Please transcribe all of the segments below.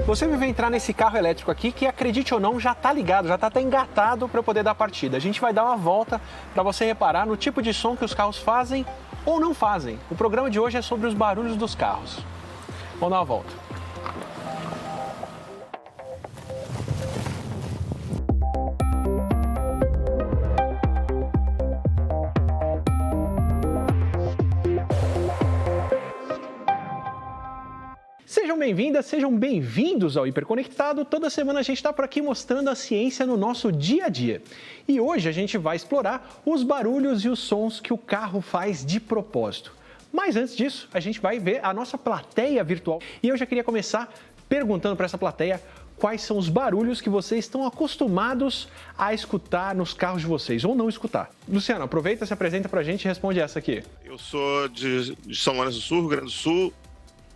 Você vai entrar nesse carro elétrico aqui que, acredite ou não, já está ligado, já está até engatado para eu poder dar partida. A gente vai dar uma volta para você reparar no tipo de som que os carros fazem ou não fazem. O programa de hoje é sobre os barulhos dos carros. Vamos dar uma volta. Sejam bem-vindas, sejam bem-vindos ao Hiperconectado. Toda semana a gente está por aqui mostrando a ciência no nosso dia a dia. E hoje a gente vai explorar os barulhos e os sons que o carro faz de propósito. Mas antes disso, a gente vai ver a nossa plateia virtual. E eu já queria começar perguntando para essa plateia quais são os barulhos que vocês estão acostumados a escutar nos carros de vocês, ou não escutar. Luciano, aproveita, se apresenta para a gente e responde essa aqui. Eu sou de São Lourenço do Sul, Rio Grande do Sul.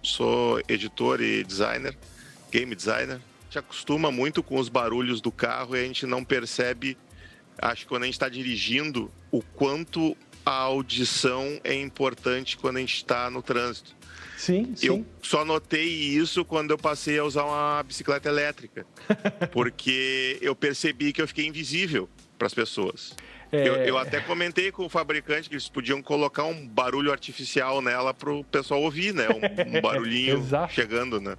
Sou editor e designer, game designer. A gente acostuma muito com os barulhos do carro e a gente não percebe, acho que quando a gente está dirigindo, o quanto a audição é importante quando a gente está no trânsito. Sim. Eu só notei isso quando eu passei a usar uma bicicleta elétrica, porque eu percebi que eu fiquei invisível para as pessoas. Eu até comentei com o fabricante que eles podiam colocar um barulho artificial nela para o pessoal ouvir, né? Um barulhinho chegando, né?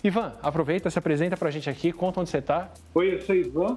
Ivan, aproveita, se apresenta para a gente aqui, conta onde você está. Oi, eu sou Ivan,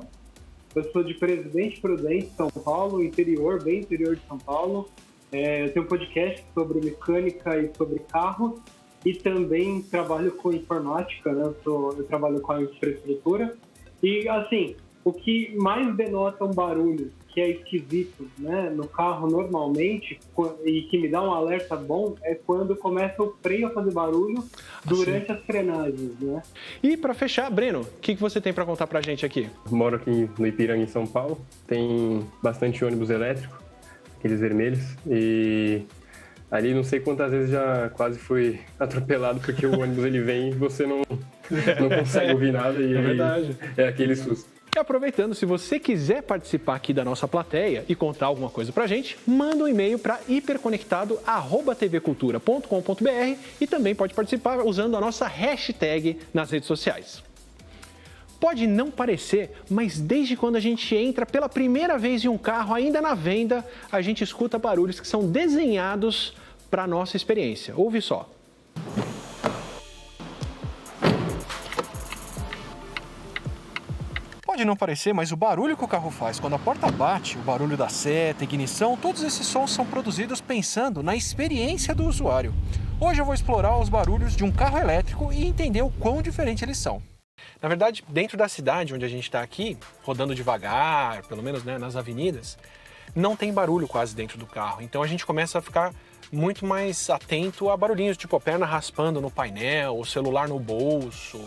eu sou de Presidente Prudente, São Paulo, interior, bem interior de São Paulo. Eu tenho um podcast sobre mecânica e sobre carro e também trabalho com informática, né? Eu trabalho com a infraestrutura. E, assim, o que mais denota um barulho que é esquisito, né, no carro normalmente, e que me dá um alerta bom, é quando começa o freio a fazer barulho durante as frenagens, né? E para fechar, Breno, o que você tem para contar pra gente aqui? Moro aqui no Ipiranga, em São Paulo. Tem bastante ônibus elétrico, aqueles vermelhos, e ali não sei quantas vezes já quase fui atropelado porque o ônibus ele vem e você não consegue ouvir nada e é verdade. É aquele susto. E aproveitando, se você quiser participar aqui da nossa plateia e contar alguma coisa pra gente, manda um e-mail para hiperconectado@tvcultura.com.br e também pode participar usando a nossa hashtag nas redes sociais. Pode não parecer, mas desde quando a gente entra pela primeira vez em um carro, ainda na venda, a gente escuta barulhos que são desenhados para a nossa experiência. Ouve só. Pode não parecer, mas o barulho que o carro faz quando a porta bate, o barulho da seta, ignição, todos esses sons são produzidos pensando na experiência do usuário. Hoje eu vou explorar os barulhos de um carro elétrico e entender o quão diferente eles são. Na verdade, dentro da cidade onde a gente está aqui, rodando devagar, pelo menos, né, nas avenidas, não tem barulho quase dentro do carro. Então a gente começa a ficar muito mais atento a barulhinhos, tipo a perna raspando no painel, o celular no bolso,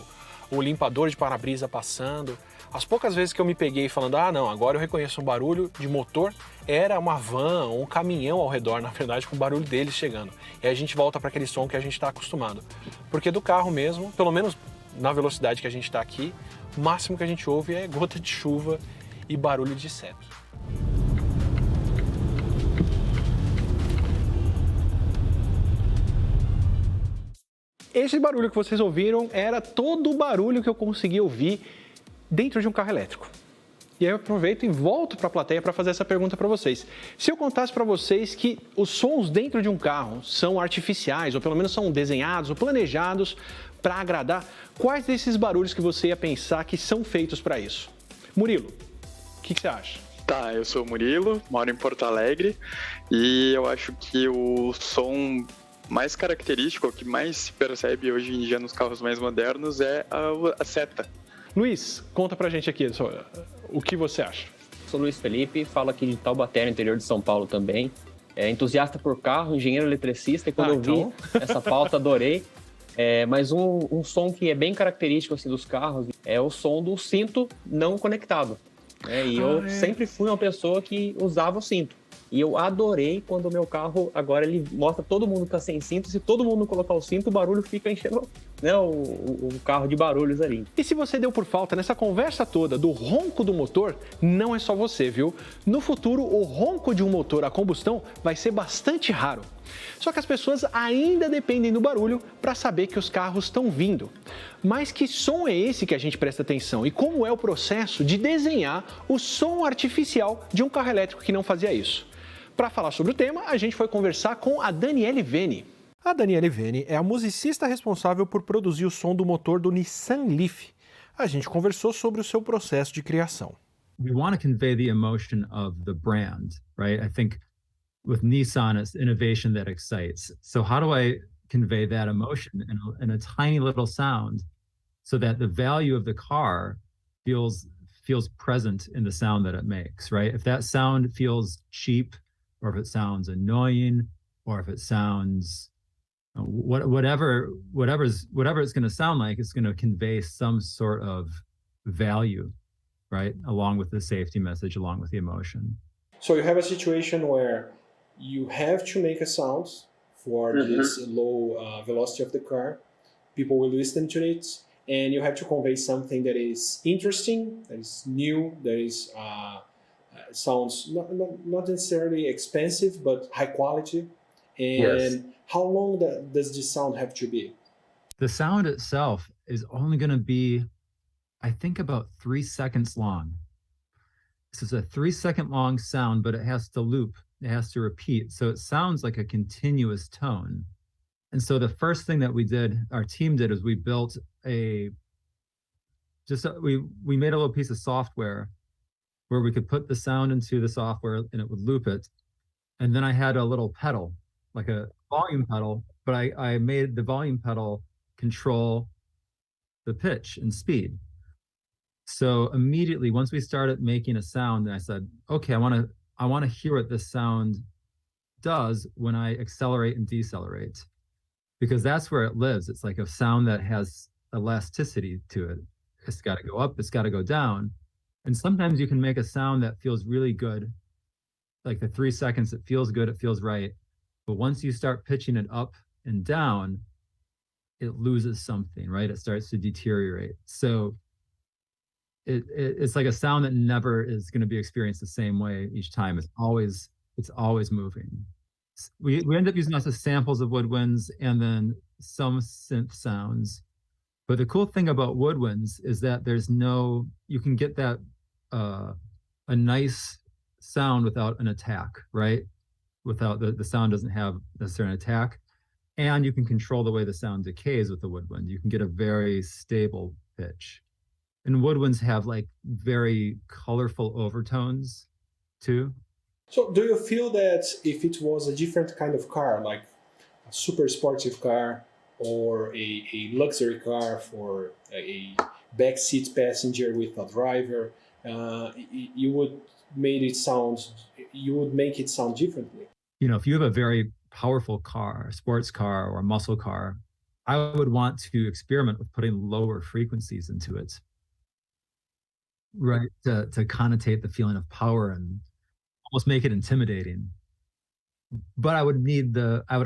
o limpador de para-brisa passando. As poucas vezes que eu me peguei falando, não, agora eu reconheço um barulho de motor, era uma van ou um caminhão ao redor, na verdade, com o barulho deles chegando. E aí a gente volta para aquele som que a gente está acostumado. Porque do carro mesmo, pelo menos na velocidade que a gente está aqui, o máximo que a gente ouve é gota de chuva e barulho de seta. Esse barulho que vocês ouviram era todo o barulho que eu consegui ouvir dentro de um carro elétrico. E aí eu aproveito e volto para a plateia para fazer essa pergunta para vocês. Se eu contasse para vocês que os sons dentro de um carro são artificiais, ou pelo menos são desenhados ou planejados para agradar, quais desses barulhos que você ia pensar que são feitos para isso? Murilo, o que você acha? Tá, eu sou o Murilo, moro em Porto Alegre e eu acho que o som mais característico, o que mais se percebe hoje em dia nos carros mais modernos é a seta. Luiz, conta pra gente aqui o que você acha. Sou Luiz Felipe, falo aqui de Taubaté, no interior de São Paulo também. Entusiasta por carro, engenheiro eletricista, e quando eu vi essa pauta adorei. Mas um som que é bem característico assim, dos carros é o som do cinto não conectado. Eu sempre fui uma pessoa que usava o cinto. E eu adorei quando o meu carro, agora ele mostra todo mundo que tá sem cinto. Se todo mundo não colocar o cinto, o barulho fica enchendo, né, o carro de barulhos ali. E se você deu por falta nessa conversa toda do ronco do motor, não é só você, viu? No futuro, o ronco de um motor a combustão vai ser bastante raro. Só que as pessoas ainda dependem do barulho para saber que os carros estão vindo. Mas que som é esse que a gente presta atenção? E como é o processo de desenhar o som artificial de um carro elétrico que não fazia isso? Para falar sobre o tema, a gente foi conversar com a Daniele Veni. A Daniele Veni é a musicista responsável por produzir o som do motor do Nissan Leaf. A gente conversou sobre o seu processo de criação. We want to convey the emotion of the brand, right? I think with Nissan, it's innovation that excites. So how do I convey that emotion in a tiny little sound so that the value of the car feels present in the sound that it makes, right? If that sound feels cheap, or if it sounds annoying, or if it sounds whatever it's going to sound like, it's going to convey some sort of value, right? Along with the safety message, along with the emotion. So you have a situation where you have to make a sound for this low velocity of the car. People will listen to it, and you have to convey something that is interesting, that is new, that is sounds not necessarily expensive, but high quality. And yes. How long does this sound have to be? The sound itself is only going to be, I think, about 3 seconds long. This is a 3-second long sound, but it has to loop. It has to repeat. So it sounds like a continuous tone. And so the first thing that our team did, is we built we made a little piece of software where we could put the sound into the software and it would loop it. And then I had a little pedal, like a volume pedal, but I made the volume pedal control the pitch and speed. So immediately, once we started making a sound, I said, okay, I want to hear what this sound does when I accelerate and decelerate, because that's where it lives. It's like a sound that has elasticity to it. It's got to go up, it's got to go down. And sometimes you can make a sound that feels really good, like the 3 seconds, it feels good, it feels right. But once you start pitching it up and down, it loses something, right? It starts to deteriorate. So it's like a sound that never is going to be experienced the same way each time. It's always moving. We end up using lots of samples of woodwinds and then some synth sounds. But the cool thing about woodwinds is that you can get that a nice sound without an attack, right? Without the sound doesn't have necessarily an attack. And you can control the way the sound decays with the woodwind. You can get a very stable pitch. And woodwinds have like very colorful overtones too. So do you feel that if it was a different kind of car, like a super sportive car or a luxury car for a backseat passenger with a driver, you would make it sound differently? You know, if you have a very powerful car, a sports car or a muscle car, I would want to experiment with putting lower frequencies into it, right? To connotate the feeling of power and almost make it intimidating. But I would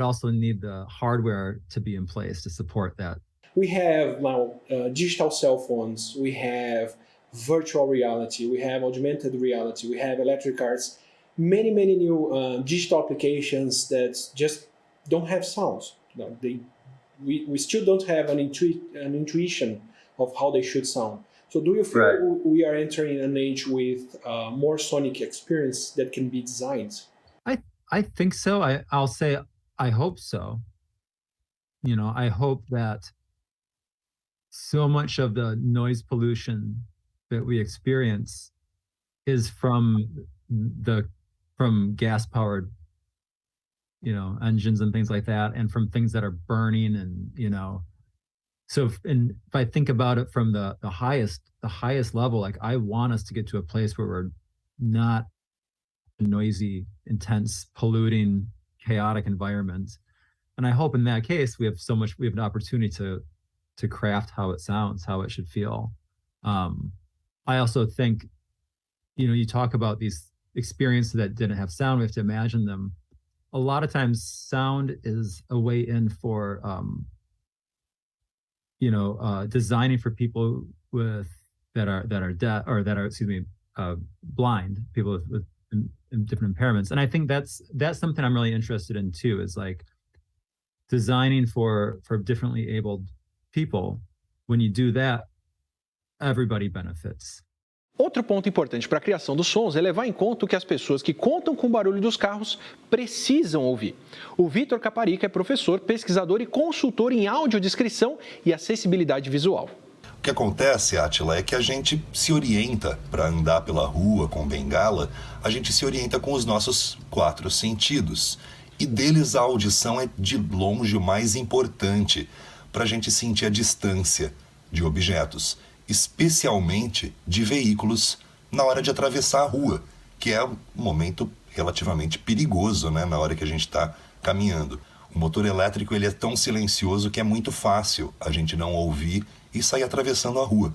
also need the hardware to be in place to support that. We have now digital cell phones, we have virtual reality, we have augmented reality, we have electric cars, many new digital applications that just don't have sounds. No, we still don't have an intuition of how they should sound. So do you feel we are entering an age with more sonic experience that can be designed? I think so. I'll say I hope so. You know, I hope that so much of the noise pollution that we experience is from gas-powered, you know, engines and things like that, and from things that are burning, and you know. So if I think about it from the highest level, like I want us to get to a place where we're not a noisy, intense, polluting, chaotic environment. And I hope in that case we have an opportunity to craft how it sounds, how it should feel. I also think, you know, you talk about these experiences that didn't have sound, we have to imagine them. A lot of times sound is a way in for designing for people that are deaf, or that are blind, people with different impairments. And I think that's something I'm really interested in too, is like designing for differently abled people. When you do that, everybody benefits. Outro ponto importante para a criação dos sons é levar em conta o que as pessoas que contam com o barulho dos carros precisam ouvir. O Vitor Caparica é professor, pesquisador e consultor em audiodescrição e acessibilidade visual. O que acontece, Átila, é que a gente se orienta para andar pela rua com bengala, a gente se orienta com os nossos 4 sentidos. E deles a audição é de longe o mais importante para a gente sentir a distância de objetos, especialmente de veículos na hora de atravessar a rua, que é um momento relativamente perigoso, né, na hora que a gente está caminhando. O motor elétrico ele é tão silencioso que é muito fácil a gente não ouvir e sair atravessando a rua.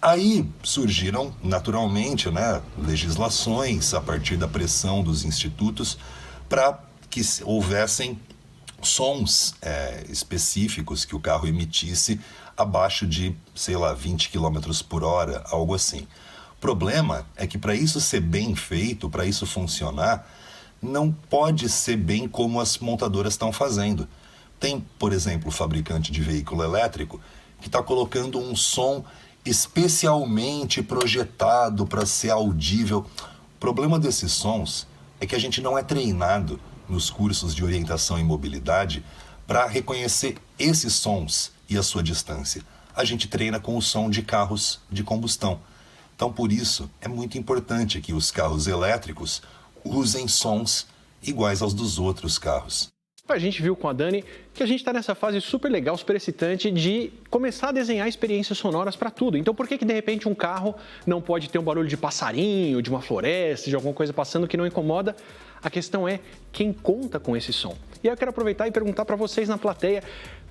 Aí surgiram naturalmente, né, legislações a partir da pressão dos institutos para que houvessem sons específicos que o carro emitisse abaixo de, 20 km por hora, algo assim. O problema é que para isso ser bem feito, para isso funcionar, não pode ser bem como as montadoras estão fazendo. Tem, por exemplo, o fabricante de veículo elétrico que está colocando um som especialmente projetado para ser audível. O problema desses sons é que a gente não é treinado nos cursos de orientação e mobilidade para reconhecer esses sons e a sua distância. A gente treina com o som de carros de combustão. Então, por isso, é muito importante que os carros elétricos usem sons iguais aos dos outros carros. A gente viu com a Dani que a gente está nessa fase super legal, super excitante de começar a desenhar experiências sonoras para tudo. Então, por que de repente um carro não pode ter um barulho de passarinho, de uma floresta, de alguma coisa passando que não incomoda? A questão é quem conta com esse som. E aí eu quero aproveitar e perguntar para vocês na plateia,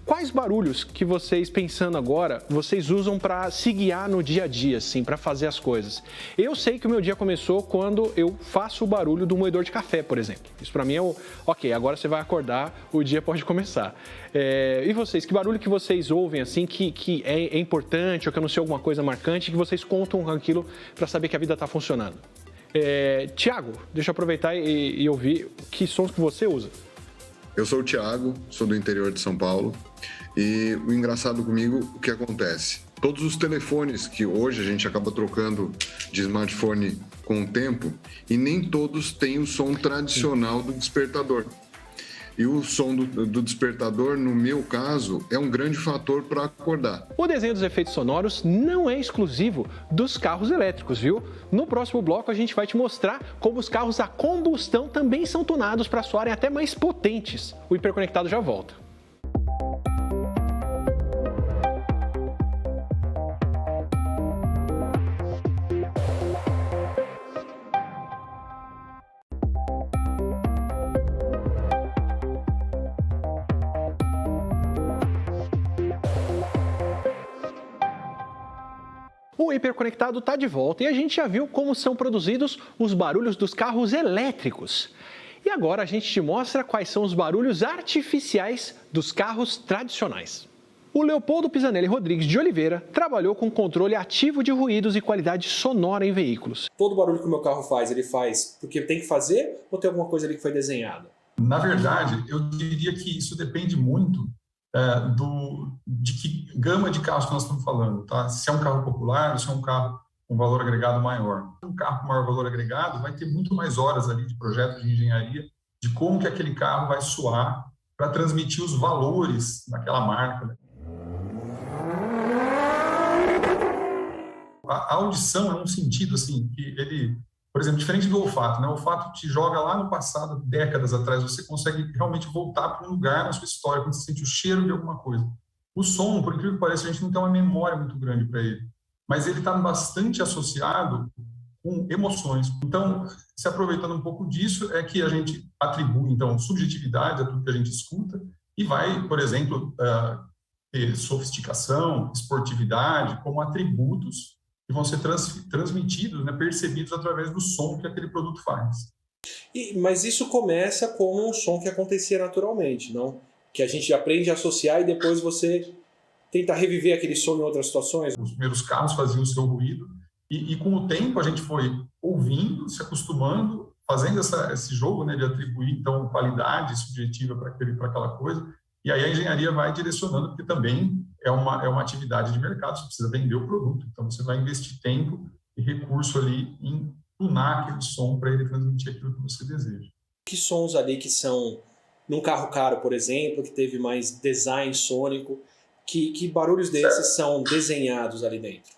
quais barulhos que vocês, pensando agora, vocês usam para se guiar no dia a dia, assim, para fazer as coisas? Eu sei que o meu dia começou quando eu faço o barulho do moedor de café, por exemplo. Isso para mim é o, ok, agora você vai acordar, o dia pode começar. E vocês, que barulho que vocês ouvem, assim, que é importante ou que anuncia alguma coisa marcante, que vocês contam com aquilo para saber que a vida está funcionando? Tiago, deixa eu aproveitar e ouvir que sons que você usa. Eu sou o Thiago, sou do interior de São Paulo e o engraçado comigo, o que acontece? Todos os telefones que hoje a gente acaba trocando de smartphone com o tempo e nem todos têm o som tradicional do despertador. E o som do despertador, no meu caso, é um grande fator para acordar. O desenho dos efeitos sonoros não é exclusivo dos carros elétricos, viu? No próximo bloco a gente vai te mostrar como os carros a combustão também são tunados para soarem até mais potentes. O Hiperconectado já volta. O Hiperconectado está de volta e a gente já viu como são produzidos os barulhos dos carros elétricos. E agora a gente te mostra quais são os barulhos artificiais dos carros tradicionais. O Leopoldo Pisanelli Rodrigues de Oliveira trabalhou com controle ativo de ruídos e qualidade sonora em veículos. Todo barulho que o meu carro faz, ele faz porque tem que fazer ou tem alguma coisa ali que foi desenhada? Na verdade, eu diria que isso depende muito de que gama de carros que nós estamos falando, tá? Se é um carro popular ou se é um carro com valor agregado maior. Um carro com maior valor agregado vai ter muito mais horas ali de projeto de engenharia de como que aquele carro vai soar para transmitir os valores daquela marca. A audição é um sentido assim que ele, por exemplo, diferente do olfato, né? O olfato te joga lá no passado, décadas atrás, você consegue realmente voltar para um lugar na sua história, quando você sente o cheiro de alguma coisa. O som, por incrível que pareça, a gente não tem uma memória muito grande para ele, mas ele está bastante associado com emoções. Então, se aproveitando um pouco disso, é que a gente atribui, então, subjetividade a tudo que a gente escuta e vai, por exemplo, ter sofisticação, esportividade como atributos que vão ser transmitidos, né, percebidos através do som que aquele produto faz. Mas isso começa com um som que acontecia naturalmente, não? Que a gente aprende a associar e depois você tenta reviver aquele som em outras situações. Os primeiros carros faziam o seu ruído e com o tempo a gente foi ouvindo, se acostumando fazendo esse jogo, né, de atribuir, então, qualidade subjetiva para aquela coisa, e aí a engenharia vai direcionando, porque também é uma atividade de mercado, você precisa vender o produto, então você vai investir tempo e recurso ali em tunar aquele som para ele transmitir aquilo que você deseja. Que sons ali que são, num carro caro, por exemplo, que teve mais design sônico, que barulhos desses são desenhados ali dentro?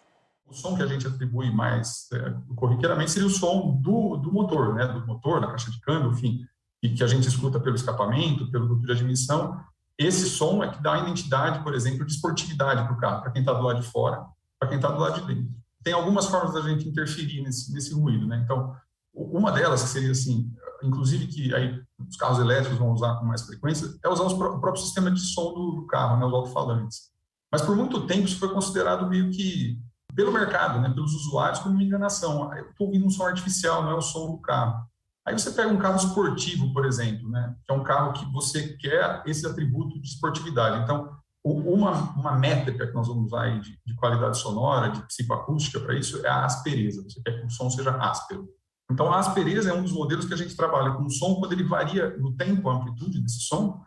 O som que a gente atribui mais corriqueiramente seria o som do motor, né? Do motor, da caixa de câmbio, enfim, e que a gente escuta pelo escapamento, pelo duto de admissão. Esse som é que dá a identidade, por exemplo, de esportividade para o carro, para quem está do lado de fora, para quem está do lado de dentro. Tem algumas formas da gente interferir nesse ruído, né? Então, uma delas, que seria assim, inclusive que aí os carros elétricos vão usar com mais frequência, é usar o próprio sistema de som do carro, né? Os alto-falantes. Mas por muito tempo isso foi considerado meio que, pelo mercado, né? Pelos usuários, como uma enganação. Eu estou ouvindo um som artificial, não é o som do carro. Aí você pega um carro esportivo, por exemplo, né? Que é um carro que você quer esse atributo de esportividade. Então, uma métrica que nós vamos usar aí de qualidade sonora, de psicoacústica para isso, é a aspereza. Você quer que o som seja áspero. Então, a aspereza é um dos modelos que a gente trabalha com o som, quando ele varia no tempo, a amplitude desse som.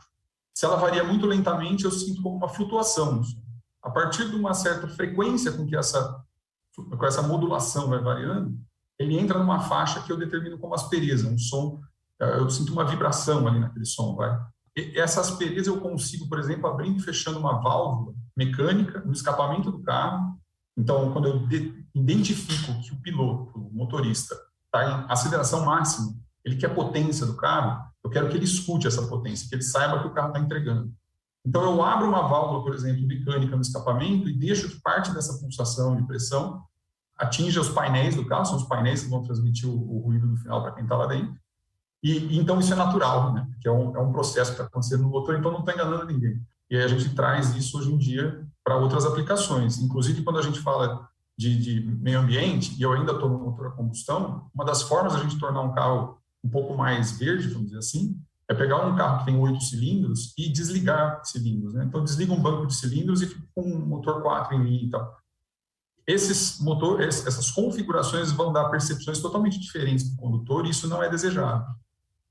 Se ela varia muito lentamente, eu sinto como uma flutuação no som. A partir de uma certa frequência com que essa modulação vai variando, ele entra numa faixa que eu determino como aspereza, um som, eu sinto uma vibração ali naquele som, vai. E essa aspereza eu consigo, por exemplo, abrindo e fechando uma válvula mecânica no escapamento do carro. Então, quando eu identifico que o piloto, o motorista, está em aceleração máxima, ele quer potência do carro, eu quero que ele escute essa potência, que ele saiba que o carro está entregando. Então, eu abro uma válvula, por exemplo, mecânica no escapamento e deixo que parte dessa pulsação de pressão atinja os painéis do carro, são os painéis que vão transmitir o ruído no final para quem está lá dentro. E então isso é natural, né? Porque é um processo que está acontecendo no motor, então não está enganando ninguém. E aí a gente traz isso hoje em dia para outras aplicações. Inclusive, quando a gente fala de meio ambiente, e eu ainda estou no motor a combustão, uma das formas de a gente tornar um carro um pouco mais verde, vamos dizer assim, é pegar um carro que tem 8 cilindros e desligar cilindros, né? Então, desliga um banco de cilindros e fica com um motor 4 em linha e tal. Essas configurações vão dar percepções totalmente diferentes para o condutor e isso não é desejado.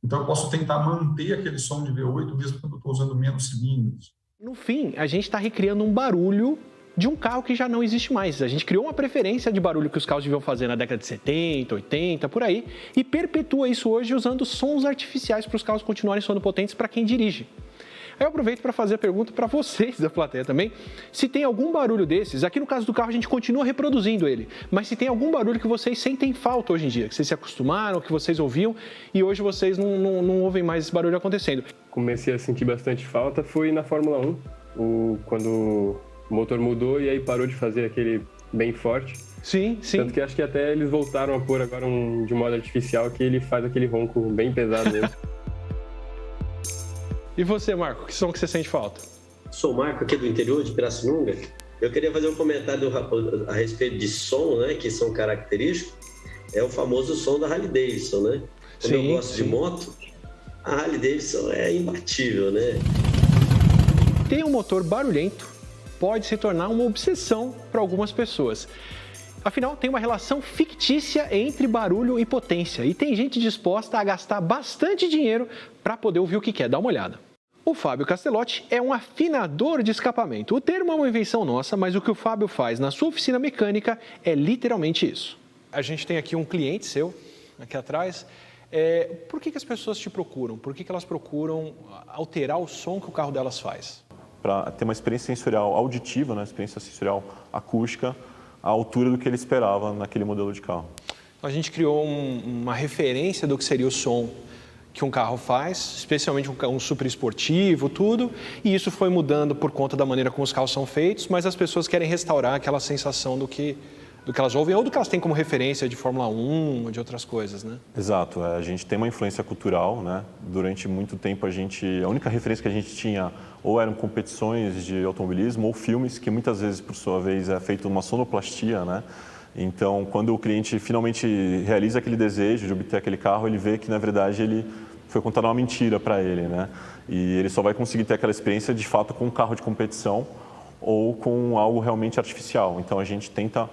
Então, eu posso tentar manter aquele som de V8 mesmo quando eu estou usando menos cilindros. No fim, a gente está recriando um barulho de um carro que já não existe mais. A gente criou uma preferência de barulho que os carros deviam fazer na década de 70, 80, por aí, e perpetua isso hoje usando sons artificiais para os carros continuarem soando potentes para quem dirige. Aí eu aproveito para fazer a pergunta para vocês da plateia também, se tem algum barulho desses, aqui no caso do carro a gente continua reproduzindo ele, mas se tem algum barulho que vocês sentem falta hoje em dia, que vocês se acostumaram, que vocês ouviam e hoje vocês não ouvem mais esse barulho acontecendo. Comecei a sentir bastante falta foi na Fórmula 1, quando o motor mudou e aí parou de fazer aquele bem forte. Sim, sim. Tanto que acho que até eles voltaram a pôr agora de modo artificial que ele faz aquele ronco bem pesado mesmo. E você, Marco, que som que você sente falta? Sou o Marco, aqui do interior de Pirassununga. Eu queria fazer um comentário a respeito de som, né, que são característicos. É o famoso som da Harley Davidson, né? Quando eu gosto de moto, a Harley Davidson é imbatível, né? Ter um motor barulhento pode se tornar uma obsessão para algumas pessoas. Afinal, tem uma relação fictícia entre barulho e potência e tem gente disposta a gastar bastante dinheiro para poder ouvir o que quer. Dá uma olhada. O Fábio Castellotti é um afinador de escapamento. O termo é uma invenção nossa, mas o que o Fábio faz na sua oficina mecânica é literalmente isso. A gente tem aqui um cliente seu, aqui atrás. Por que as pessoas te procuram? Por que elas procuram alterar o som que o carro delas faz? Para ter uma experiência sensorial auditiva, né, experiência sensorial acústica, à altura do que ele esperava naquele modelo de carro. A gente criou uma referência do que seria o som que um carro faz, especialmente um super esportivo, tudo, e isso foi mudando por conta da maneira como os carros são feitos, mas as pessoas querem restaurar aquela sensação do que elas ouvem ou do que elas têm como referência de Fórmula 1 ou de outras coisas, né? Exato, a gente tem uma influência cultural, né? Durante muito tempo a única referência que a gente tinha ou eram competições de automobilismo ou filmes, que muitas vezes, por sua vez, é feito uma sonoplastia, né? Então, quando o cliente finalmente realiza aquele desejo de obter aquele carro, ele vê que, na verdade, ele foi contada uma mentira para ele, né? E ele só vai conseguir ter aquela experiência, de fato, com um carro de competição ou com algo realmente artificial. Então, a gente tenta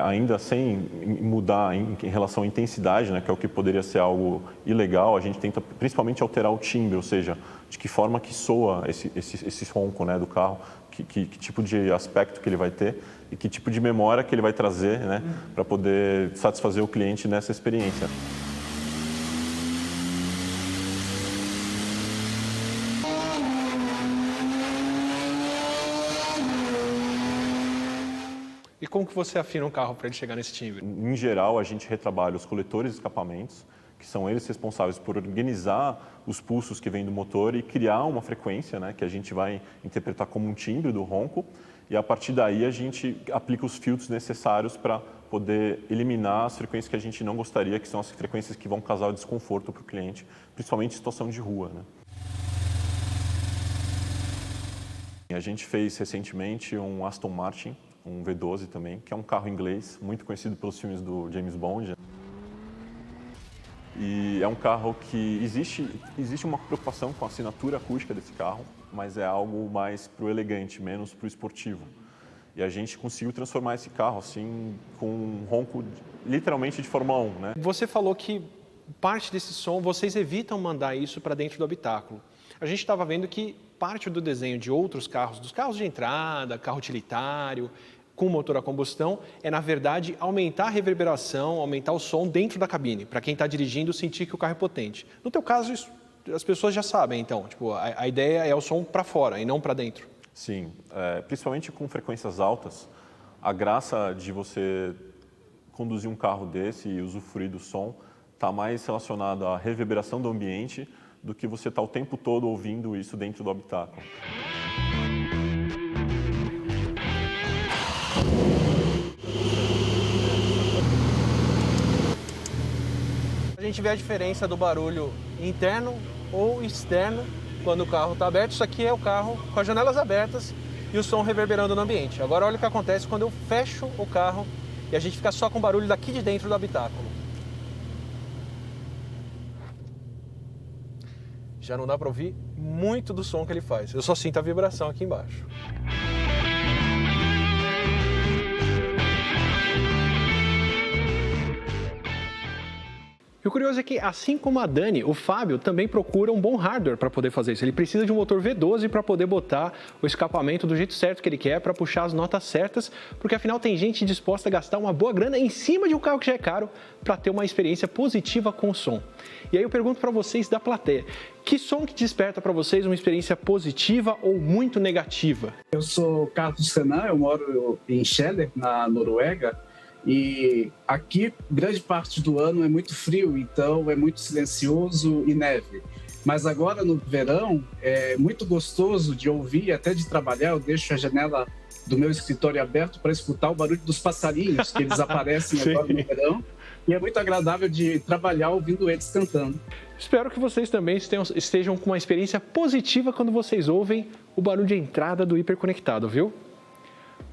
ainda sem mudar em relação à intensidade, né, que é o que poderia ser algo ilegal, a gente tenta principalmente alterar o timbre, ou seja, de que forma que soa esse ronco, né, do carro, que tipo de aspecto que ele vai ter e que tipo de memória que ele vai trazer, né, para poder satisfazer o cliente nessa experiência. E como que você afina um carro para ele chegar nesse timbre? Em geral, a gente retrabalha os coletores de escapamentos, que são eles responsáveis por organizar os pulsos que vêm do motor e criar uma frequência, né, que a gente vai interpretar como um timbre do ronco. E a partir daí a gente aplica os filtros necessários para poder eliminar as frequências que a gente não gostaria, que são as frequências que vão causar desconforto para o cliente, principalmente em situação de rua, né? A gente fez recentemente um Aston Martin, um V12 também, que é um carro inglês, muito conhecido pelos filmes do James Bond. E é um carro que existe uma preocupação com a assinatura acústica desse carro, mas é algo mais pro elegante, menos pro esportivo. E a gente conseguiu transformar esse carro assim com um ronco literalmente de Fórmula 1, né? Você falou que parte desse som vocês evitam mandar isso para dentro do habitáculo. A gente estava vendo que parte do desenho de outros carros, dos carros de entrada, carro utilitário, com motor a combustão, é, na verdade, aumentar a reverberação, aumentar o som dentro da cabine, para quem está dirigindo sentir que o carro é potente. No teu caso, isso, as pessoas já sabem, então, tipo, a ideia é o som para fora e não para dentro. Sim, principalmente com frequências altas, a graça de você conduzir um carro desse e usufruir do som está mais relacionada à reverberação do ambiente do que você estar o tempo todo ouvindo isso dentro do habitáculo. A gente vê a diferença do barulho interno ou externo quando o carro está aberto. Isso aqui é o carro com as janelas abertas e o som reverberando no ambiente. Agora olha o que acontece quando eu fecho o carro e a gente fica só com o barulho daqui de dentro do habitáculo. Já não dá para ouvir muito do som que ele faz. Eu só sinto a vibração aqui embaixo. E o curioso é que, assim como a Dani, o Fábio também procura um bom hardware para poder fazer isso. Ele precisa de um motor V12 para poder botar o escapamento do jeito certo que ele quer, para puxar as notas certas, porque afinal tem gente disposta a gastar uma boa grana em cima de um carro que já é caro para ter uma experiência positiva com o som. E aí eu pergunto para vocês da plateia, que som que desperta para vocês uma experiência positiva ou muito negativa? Eu sou Carlos Senan, eu moro em Kjeller, na Noruega. E aqui, grande parte do ano é muito frio, então é muito silencioso e neve. Mas agora, no verão, é muito gostoso de ouvir, até de trabalhar. Eu deixo a janela do meu escritório aberto para escutar o barulho dos passarinhos, que eles aparecem agora no verão. E é muito agradável de trabalhar ouvindo eles cantando. Espero que vocês também estejam com uma experiência positiva quando vocês ouvem o barulho de entrada do hiperconectado, viu?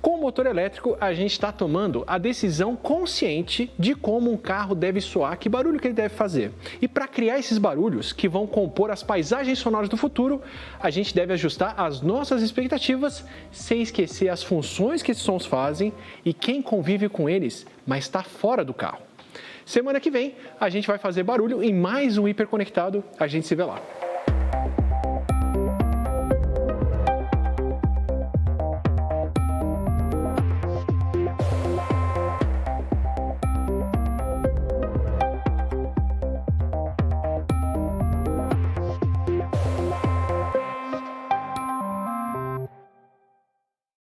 Com o motor elétrico, a gente está tomando a decisão consciente de como um carro deve soar, que barulho que ele deve fazer. E para criar esses barulhos que vão compor as paisagens sonoras do futuro, a gente deve ajustar as nossas expectativas, sem esquecer as funções que esses sons fazem e quem convive com eles, mas está fora do carro. Semana que vem, a gente vai fazer barulho em mais um Hiperconectado. A gente se vê lá.